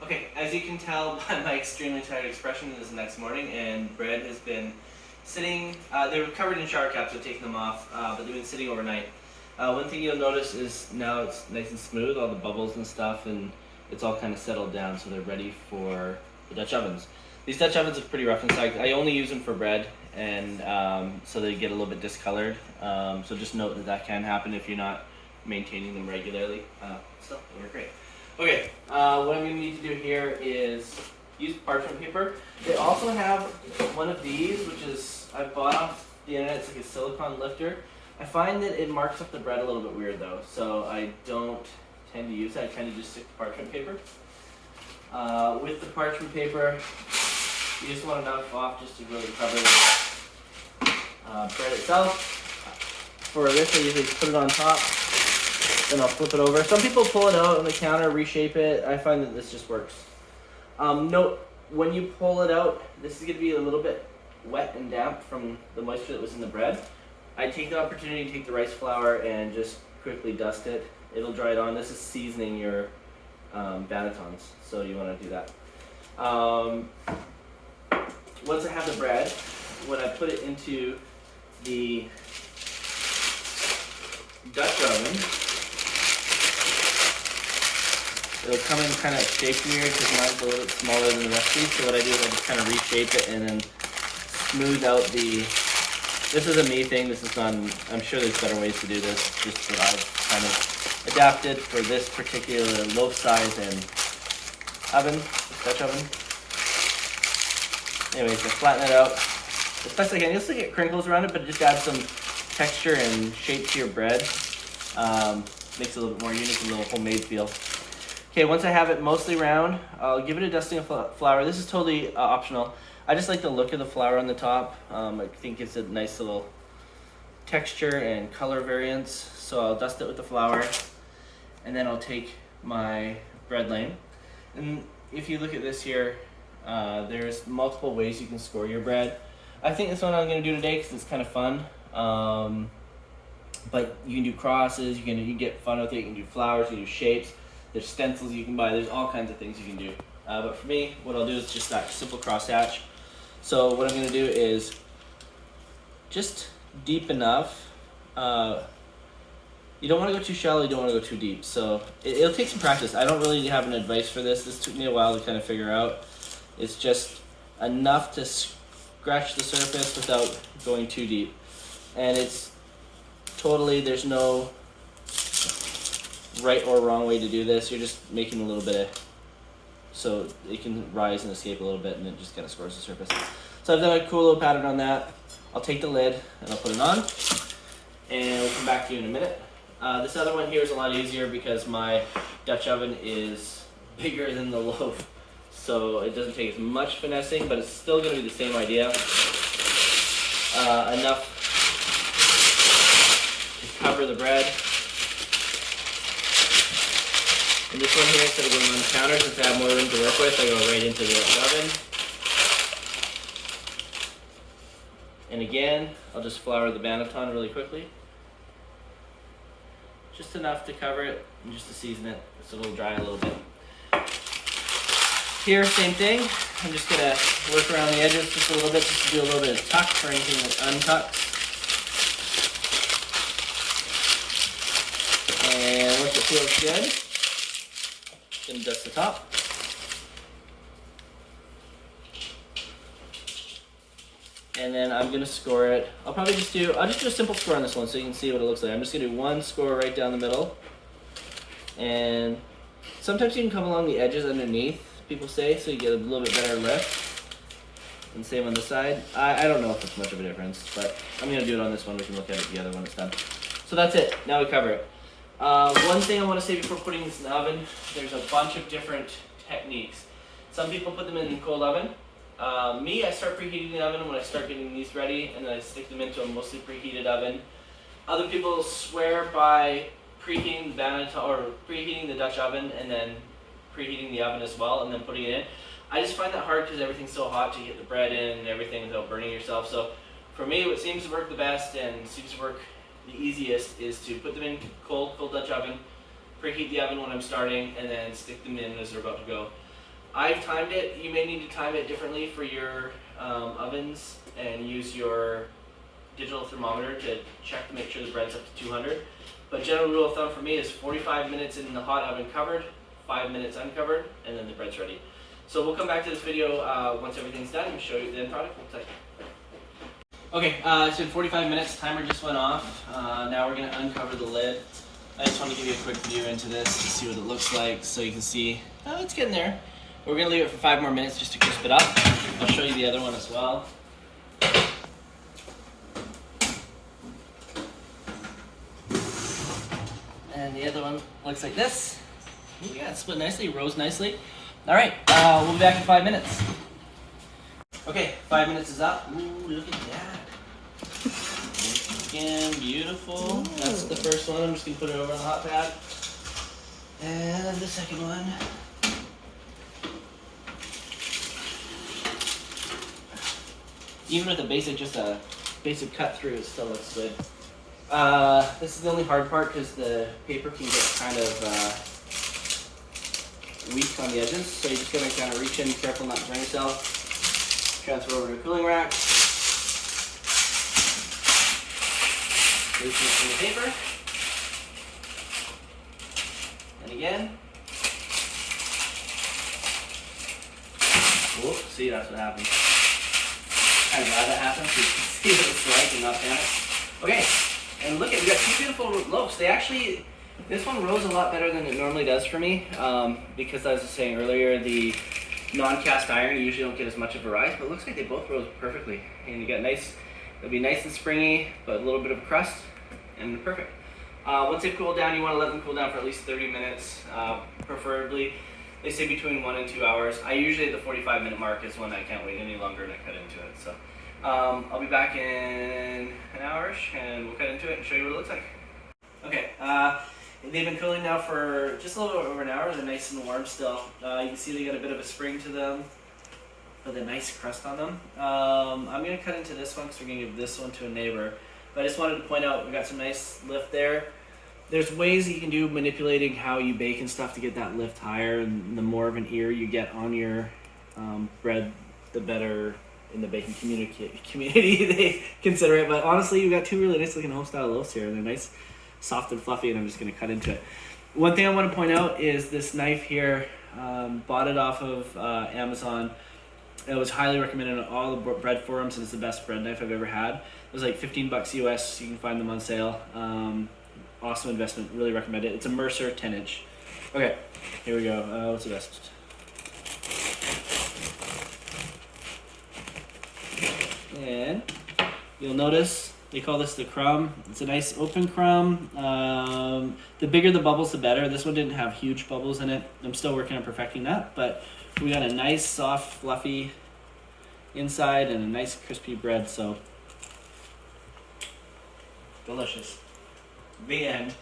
Okay, as you can tell by my extremely tired expression, it is the next morning and bread has been sitting, they were covered in shower caps, so taking them off, but they've been sitting overnight. One thing you'll notice is now it's nice and smooth, all the bubbles and stuff, and it's all kind of settled down, so they're ready for the Dutch ovens. These Dutch ovens look pretty rough inside. I only use them for bread, and so they get a little bit discolored. So just note that that can happen if you're not maintaining them regularly. Still, they work great. Okay, what I'm going to need to do here is use parchment paper. They also have one of these, which is, I bought off the internet, it's like a silicone lifter. I find that it marks up the bread a little bit weird though, so I don't tend to use that. I tend to just stick to parchment paper. With the parchment paper, you just want enough off just to really cover the bread itself. For this, I usually put it on top, then I'll flip it over. Some people pull it out on the counter, reshape it. I find that this just works. Note, when you pull it out, this is going to be a little bit wet and damp from the moisture that was in the bread. I take the opportunity to take the rice flour and just quickly dust it. It'll dry it on. This is seasoning your bannetons, so you want to do that. Once I have the bread, when I put it into the Dutch oven, it'll come in kind of shaped weird because mine's a little bit smaller than the rest of these. So what I do is I just kind of reshape it and then smooth out the. This is a me thing. This is done. I'm sure there's better ways to do this. Just that I've kind of adapted for this particular loaf size and oven, Dutch oven. Anyways, just flatten it out as best I can. You'll still get crinkles around it, but it just adds some texture and shape to your bread. Makes it a little bit more unique, a little homemade feel. Okay, once I have it mostly round, I'll give it a dusting of flour. This is totally optional. I just like the look of the flour on the top. I think it's a nice little texture and color variance. So I'll dust it with the flour, and then I'll take my bread lane. And if you look at this here, there's multiple ways you can score your bread. I think this one I'm going to do today because it's kind of fun. But you can do crosses, you can get fun with it, you can do flowers, you can do shapes. There's stencils you can buy, there's all kinds of things you can do. But for me, what I'll do is just that simple cross hatch. So what I'm going to do is just deep enough. You don't want to go too shallow, you don't want to go too deep. So it'll take some practice. I don't really have an advice for this. This took me a while to kind of figure out. It's just enough to scratch the surface without going too deep. And it's totally, there's no right or wrong way to do this. You're just making a little bit of, so it can rise and escape a little bit, and it just kind of scores the surface. So I've done a cool little pattern on that. I'll take the lid and I'll put it on, and we'll come back to you in a minute. This other one here is a lot easier because my Dutch oven is bigger than the loaf, so it doesn't take as much finessing, but it's still going to be the same idea. Enough to cover the bread. And this one here, instead of going on the counter, since I have more room to work with, I go right into the oven. And again, I'll just flour the banneton really quickly. Just enough to cover it and just to season it so it'll dry a little bit. Here, same thing. I'm just going to work around the edges just a little bit, just to do a little bit of tuck for anything that's untucked. And once it feels good, and dust the top. And then I'm gonna score it. I'll just do a simple score on this one so you can see what it looks like. I'm just gonna do one score right down the middle. And sometimes you can come along the edges underneath, people say, so you get a little bit better lift. And same on this side. I don't know if it's much of a difference, but I'm gonna do it on this one. We can look at it together when it's done. So that's it, now we cover it. One thing I want to say before putting this in the oven, there's a bunch of different techniques. Some people put them in the cold oven. Me, I start preheating the oven when I start getting these ready, and then I stick them into a mostly preheated oven. Other people swear by preheating the banneton, or preheating the Dutch oven and then preheating the oven as well and then putting it in. I just find that hard because everything's so hot to get the bread in and everything without burning yourself. So for me, what seems to work the best and seems to work the easiest is to put them in cold Dutch oven, preheat the oven when I'm starting, and then stick them in as they're about to go. I've timed it. You may need to time it differently for your ovens and use your digital thermometer to check to make sure the bread's up to 200. But general rule of thumb for me is 45 minutes in the hot oven covered, 5 minutes uncovered, and then the bread's ready. So we'll come back to this video once everything's done and show you the end product. Okay, it's been 45 minutes, timer just went off. Now we're going to uncover the lid. I just want to give you a quick view into this to see what it looks like so you can see, oh, it's getting there. We're going to leave it for 5 more minutes just to crisp it up. I'll show you the other one as well. And the other one looks like this. Ooh, yeah, it split nicely, rose nicely. All right, we'll be back in 5 minutes. Okay, 5 minutes is up. Ooh, look at that. Again, beautiful. Ooh. That's the first one. I'm just gonna put it over on the hot pad. And the second one. Even with just a basic cut through, it still looks good. This is the only hard part because the paper can get kind of weak on the edges, so you just gotta kind of reach in, careful not to burn yourself. Transfer over to a cooling rack. Loosen it from the paper. And again. Whoop, see, that's what happens. I'm glad that happened so you can see what it's like and not panic. Okay, and look at, we got two beautiful loaves. They actually, this one rose a lot better than it normally does for me because as I was saying earlier, the non-cast iron, you usually don't get as much of a rise, but it looks like they both rose perfectly. And you got nice, it'll be nice and springy, but a little bit of crust, and perfect. Once they've cooled down, you want to let them cool down for at least 30 minutes, preferably. They say between 1 and 2 hours. I usually, the 45-minute mark is when I can't wait any longer and I cut into it. So I'll be back in an hour-ish, and we'll cut into it and show you what it looks like. Okay, they've been cooling now for just a little over an hour. They're nice and warm still. You can see they got a bit of a spring to them, with a nice crust on them. I'm going to cut into this one because we're going to give this one to a neighbor. But I just wanted to point out we got some nice lift there. There's ways that you can do manipulating how you bake and stuff to get that lift higher, and the more of an ear you get on your bread, the better in the baking community they consider it. But honestly, you've got two really nice looking home-style loaves here, and they're nice, soft and fluffy, and I'm just going to cut into it. One thing I want to point out is this knife here. Bought it off of Amazon. It was highly recommended on all the bread forums, and it's the best bread knife I've ever had. It was like $15 US. You can find them on sale. Awesome investment. Really recommend it. It's a Mercer 10-inch. Okay, here we go. What's the best? And you'll notice they call this the crumb. It's a nice open crumb. The bigger the bubbles, the better. This one didn't have huge bubbles in it. I'm still working on perfecting that, but we got a nice, soft, fluffy inside and a nice, crispy bread. So delicious. The end.